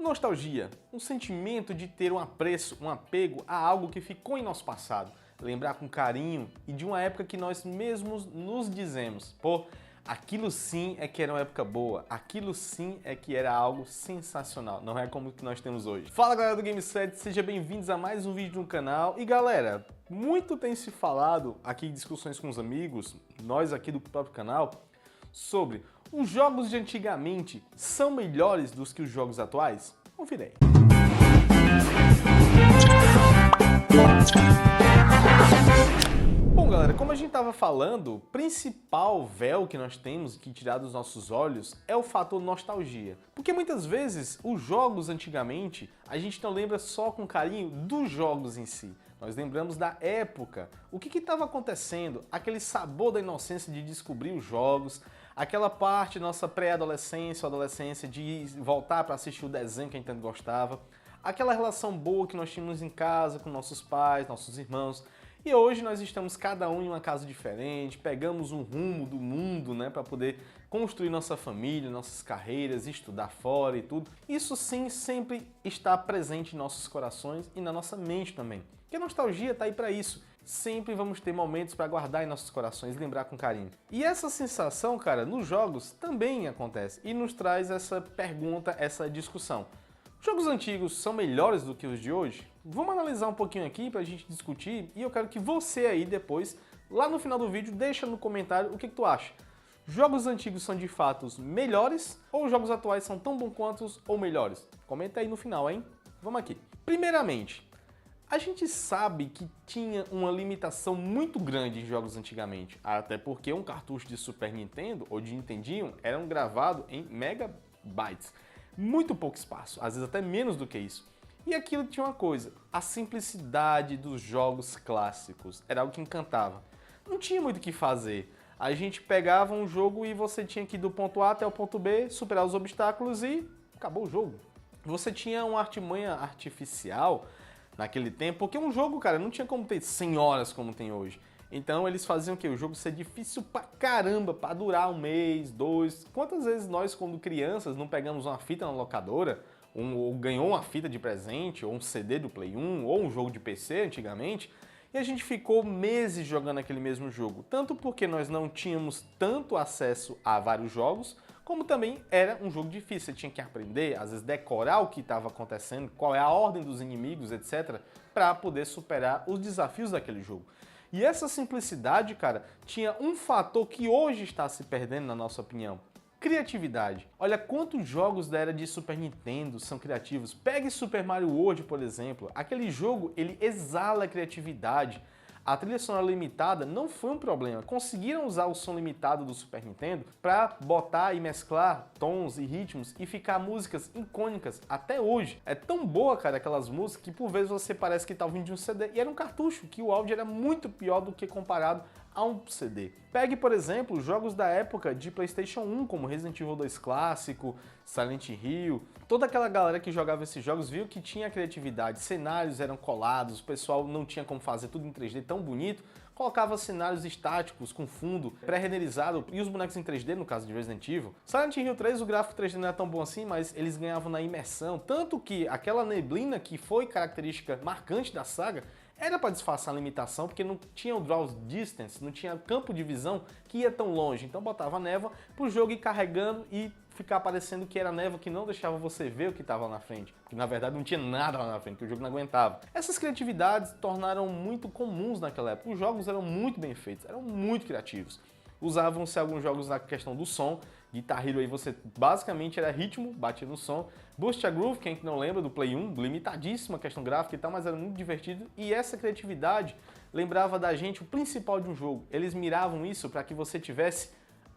Nostalgia, um sentimento de ter um apreço, um apego a algo que ficou em nosso passado. Lembrar com carinho e de uma época que nós mesmos nos dizemos, pô, aquilo sim é que era uma época boa, aquilo sim é que era algo sensacional, não é como o que nós temos hoje. Fala galera do Game7, sejam bem-vindos a mais um vídeo no canal. E galera, muito tem se falado aqui em discussões com os amigos, nós aqui do próprio canal, sobre os jogos de antigamente são melhores do que os jogos atuais? Confira aí. Bom galera, como a gente estava falando, o principal véu que nós temos que tirar dos nossos olhos é o fator nostalgia. Porque muitas vezes os jogos antigamente, a gente não lembra só com carinho dos jogos em si. Nós lembramos da época, o que estava acontecendo, aquele sabor da inocência de descobrir os jogos, aquela parte da nossa pré-adolescência ou adolescência de voltar para assistir o desenho que a gente tanto gostava, aquela relação boa que nós tínhamos em casa com nossos pais, nossos irmãos. E hoje nós estamos cada um em uma casa diferente, pegamos um rumo do mundo, né, para poder construir nossa família, nossas carreiras, estudar fora e tudo. Isso sim sempre está presente em nossos corações e na nossa mente também. Porque a nostalgia está aí para isso. Sempre vamos ter momentos para guardar em nossos corações e lembrar com carinho. E essa sensação, cara, nos jogos também acontece e nos traz essa pergunta, essa discussão. Os jogos antigos são melhores do que os de hoje? Vamos analisar um pouquinho aqui pra gente discutir e eu quero que você aí depois, lá no final do vídeo, deixa no comentário o que tu acha. Jogos antigos são de fato melhores ou os jogos atuais são tão bons quanto ou melhores? Comenta aí no final, hein? Vamos aqui. Primeiramente, a gente sabe que tinha uma limitação muito grande em jogos antigamente, até porque um cartucho de Super Nintendo ou de Nintendinho eram gravados em megabytes. Muito pouco espaço, às vezes até menos do que isso. E aquilo tinha uma coisa, a simplicidade dos jogos clássicos, era algo que encantava. Não tinha muito o que fazer, a gente pegava um jogo e você tinha que ir do ponto A até o ponto B, superar os obstáculos e acabou o jogo. Você tinha uma artimanha artificial naquele tempo, porque um jogo, cara, não tinha como ter 100 horas como tem hoje. Então eles faziam o quê? O jogo ser difícil pra caramba, pra durar um mês, dois. Quantas vezes nós, quando crianças, não pegamos uma fita na locadora, ou ganhou uma fita de presente, ou um CD do Play 1, ou um jogo de PC antigamente, e a gente ficou meses jogando aquele mesmo jogo. Tanto porque nós não tínhamos tanto acesso a vários jogos, como também era um jogo difícil. Você tinha que aprender, às vezes decorar o que estava acontecendo, qual é a ordem dos inimigos, etc., para poder superar os desafios daquele jogo. E essa simplicidade, cara, tinha um fator que hoje está se perdendo, na nossa opinião. Criatividade. Olha quantos jogos da era de Super Nintendo são criativos. Pegue Super Mario World, por exemplo. Aquele jogo, ele exala criatividade. A trilha sonora limitada não foi um problema. Conseguiram usar o som limitado do Super Nintendo para botar e mesclar tons e ritmos e ficar músicas icônicas até hoje. É tão boa, cara, aquelas músicas que por vezes você parece que tá ouvindo de um CD e era um cartucho, que o áudio era muito pior do que comparado a um CD. Pegue, por exemplo, jogos da época de PlayStation 1, como Resident Evil 2 clássico, Silent Hill. Toda aquela galera que jogava esses jogos viu que tinha criatividade, cenários eram colados, o pessoal não tinha como fazer tudo em 3D tão bonito, colocava cenários estáticos com fundo pré-renderizado e os bonecos em 3D, no caso de Resident Evil. Silent Hill 3, o gráfico 3D não era tão bom assim, mas eles ganhavam na imersão, tanto que aquela neblina que foi característica marcante da saga, era para disfarçar a limitação, porque não tinha o draw distance, não tinha campo de visão que ia tão longe. Então botava a névoa para o jogo ir carregando e ficar parecendo que era névoa que não deixava você ver o que estava lá na frente. Porque na verdade não tinha nada lá na frente, que o jogo não aguentava. Essas criatividades tornaram muito comuns naquela época. Os jogos eram muito bem feitos, eram muito criativos. Usavam-se alguns jogos na questão do som. Guitar Hero aí você basicamente era ritmo, batia no som. Boost a Groove, quem não lembra, do Play 1, limitadíssima a questão gráfica e tal, mas era muito divertido. E essa criatividade lembrava da gente o principal de um jogo. Eles miravam isso para que você tivesse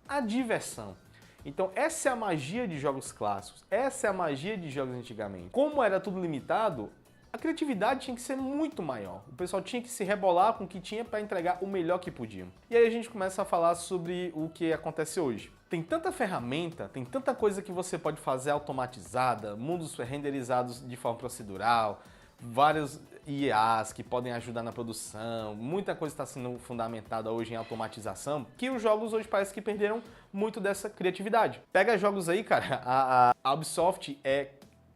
a diversão. Então essa é a magia de jogos clássicos, essa é a magia de jogos antigamente. Como era tudo limitado, a criatividade tinha que ser muito maior. O pessoal tinha que se rebolar com o que tinha para entregar o melhor que podiam. E aí a gente começa a falar sobre o que acontece hoje. Tem tanta ferramenta, tem tanta coisa que você pode fazer automatizada, mundos renderizados de forma procedural, vários IAs que podem ajudar na produção, muita coisa está sendo fundamentada hoje em automatização, que os jogos hoje parece que perderam muito dessa criatividade. Pega jogos aí, cara, a Ubisoft é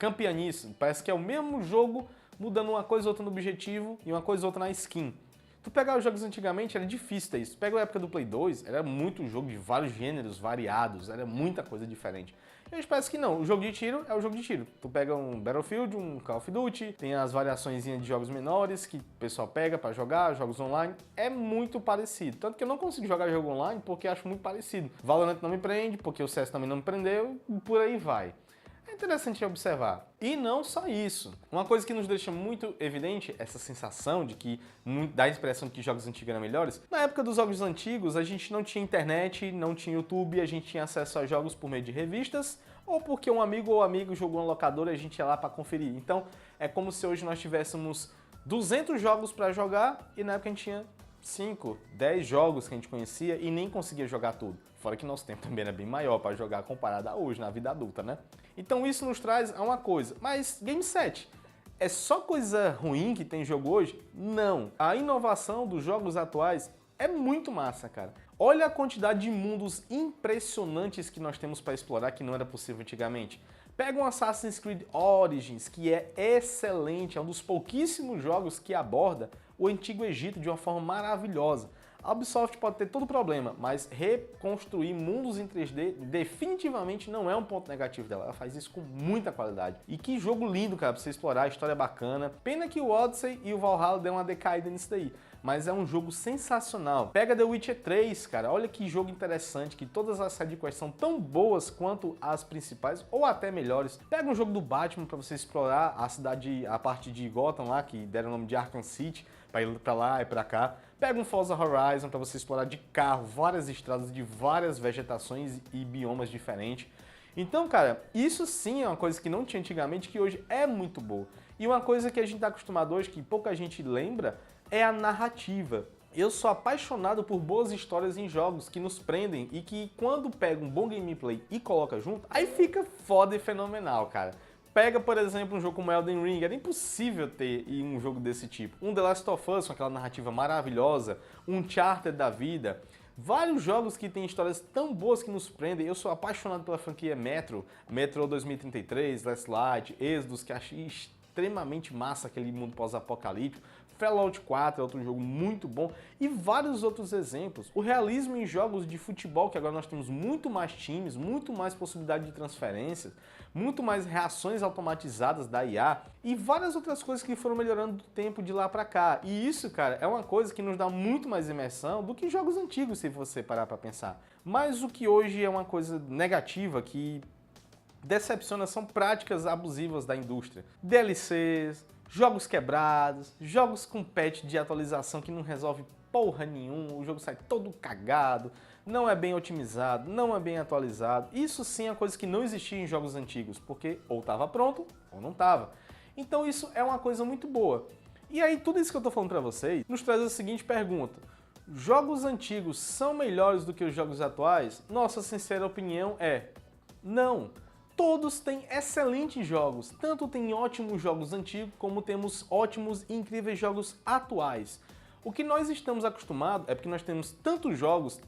campeaníssimo. Parece que é o mesmo jogo, mudando uma coisa ou outra no objetivo e uma coisa ou outra na skin. Tu pegar os jogos antigamente, era difícil ter isso. Pega a época do Play 2, era muito jogo de vários gêneros variados, era muita coisa diferente. E hoje parece que não, o jogo de tiro é o jogo de tiro. Tu pega um Battlefield, um Call of Duty, tem as variaçõezinhas de jogos menores que o pessoal pega pra jogar, jogos online, é muito parecido. Tanto que eu não consigo jogar jogo online porque acho muito parecido. Valorant não me prende, porque o CS também não me prendeu, e por aí vai. É interessante observar. E não só isso. Uma coisa que nos deixa muito evidente, essa sensação de que dá a impressão de que jogos antigos eram melhores. Na época dos jogos antigos, a gente não tinha internet, não tinha YouTube, a gente tinha acesso a jogos por meio de revistas, ou porque um amigo ou amigo jogou uma locadora e a gente ia lá para conferir. Então, é como se hoje nós tivéssemos 200 jogos para jogar e na época a gente tinha 5, 10 jogos que a gente conhecia e nem conseguia jogar tudo. Fora que nosso tempo também era bem maior para jogar comparado a hoje, na vida adulta, né? Então isso nos traz a uma coisa. Mas Game 7, é só coisa ruim que tem jogo hoje? Não. A inovação dos jogos atuais é muito massa, cara. Olha a quantidade de mundos impressionantes que nós temos para explorar que não era possível antigamente. Pega um Assassin's Creed Origins, que é excelente, é um dos pouquíssimos jogos que aborda o Antigo Egito de uma forma maravilhosa. A Ubisoft pode ter todo problema, mas reconstruir mundos em 3D definitivamente não é um ponto negativo dela. Ela faz isso com muita qualidade. E que jogo lindo, cara, pra você explorar, a história é bacana. Pena que o Odyssey e o Valhalla deu uma decaída nisso daí. Mas é um jogo sensacional. Pega The Witcher 3, cara, olha que jogo interessante, que todas as sidequests são tão boas quanto as principais, ou até melhores. Pega um jogo do Batman pra você explorar a cidade, a parte de Gotham lá, que deram o nome de Arkham City, pra ir pra lá e pra cá. Pega um Forza Horizon para você explorar de carro várias estradas de várias vegetações e biomas diferentes. Então, cara, isso sim é uma coisa que não tinha antigamente, que hoje é muito boa. E uma coisa que a gente está acostumado hoje, que pouca gente lembra, é a narrativa. Eu sou apaixonado por boas histórias em jogos que nos prendem e que quando pega um bom gameplay e coloca junto, aí fica foda e fenomenal, cara. Pega, por exemplo, um jogo como Elden Ring, era impossível ter um jogo desse tipo. Um The Last of Us, com aquela narrativa maravilhosa, um Uncharted da vida. Vários jogos que têm histórias tão boas que nos prendem. Eu sou apaixonado pela franquia Metro, Metro 2033, Last Light, Exodus, que achei extremamente massa aquele mundo pós-apocalíptico. Fallout 4 é outro jogo muito bom e vários outros exemplos. O realismo em jogos de futebol, que agora nós temos muito mais times, muito mais possibilidade de transferências, muito mais reações automatizadas da IA e várias outras coisas que foram melhorando do tempo de lá pra cá. E isso, cara, é uma coisa que nos dá muito mais imersão do que jogos antigos, se você parar pra pensar. Mas o que hoje é uma coisa negativa que decepciona são práticas abusivas da indústria. DLCs, jogos quebrados, jogos com patch de atualização que não resolve porra nenhuma, o jogo sai todo cagado, não é bem otimizado, não é bem atualizado. Isso sim é coisa que não existia em jogos antigos, porque ou estava pronto ou não estava. Então isso é uma coisa muito boa. E aí tudo isso que eu estou falando para vocês nos traz a seguinte pergunta: jogos antigos são melhores do que os jogos atuais? Nossa sincera opinião é: não. Todos têm excelentes jogos, tanto tem ótimos jogos antigos como temos ótimos e incríveis jogos atuais. O que nós estamos acostumados é porque nós temos tantos jogos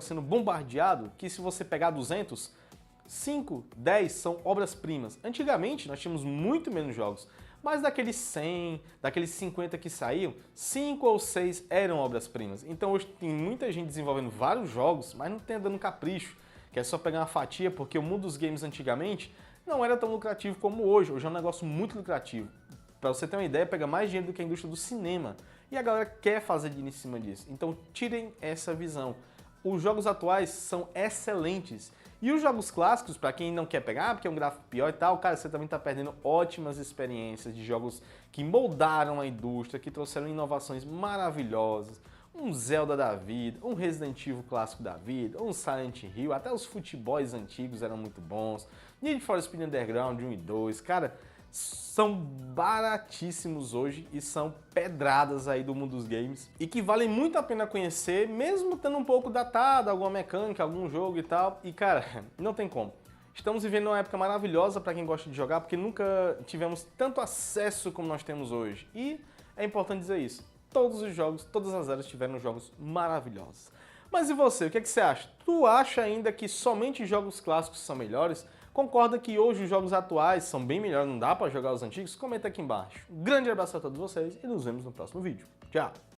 sendo bombardeados, que se você pegar 200, 5, 10 são obras-primas. Antigamente nós tínhamos muito menos jogos, mas daqueles 100, daqueles 50 que saíam, 5 ou 6 eram obras-primas. Então hoje tem muita gente desenvolvendo vários jogos, mas não tem dando capricho, que é só pegar uma fatia, porque o mundo dos games antigamente não era tão lucrativo como hoje. Hoje é um negócio muito lucrativo. Para você ter uma ideia, pega mais dinheiro do que a indústria do cinema. E a galera quer fazer dinheiro em cima disso. Então tirem essa visão. Os jogos atuais são excelentes. E os jogos clássicos, para quem não quer pegar, porque é um gráfico pior e tal, cara, você também está perdendo ótimas experiências de jogos que moldaram a indústria, que trouxeram inovações maravilhosas. Um Zelda da vida, um Resident Evil clássico da vida, um Silent Hill, até os futebols antigos eram muito bons. Need for Speed Underground 1 e 2, cara, são baratíssimos hoje e são pedradas aí do mundo dos games e que valem muito a pena conhecer, mesmo estando um pouco datado, alguma mecânica, algum jogo e tal. E cara, não tem como. Estamos vivendo uma época maravilhosa para quem gosta de jogar, porque nunca tivemos tanto acesso como nós temos hoje. E é importante dizer isso. Todos os jogos, todas as eras tiveram jogos maravilhosos. Mas e você, o que é que você acha? Tu acha ainda que somente jogos clássicos são melhores? Concorda que hoje os jogos atuais são bem melhores, não dá pra jogar os antigos? Comenta aqui embaixo. Um grande abraço a todos vocês e nos vemos no próximo vídeo. Tchau!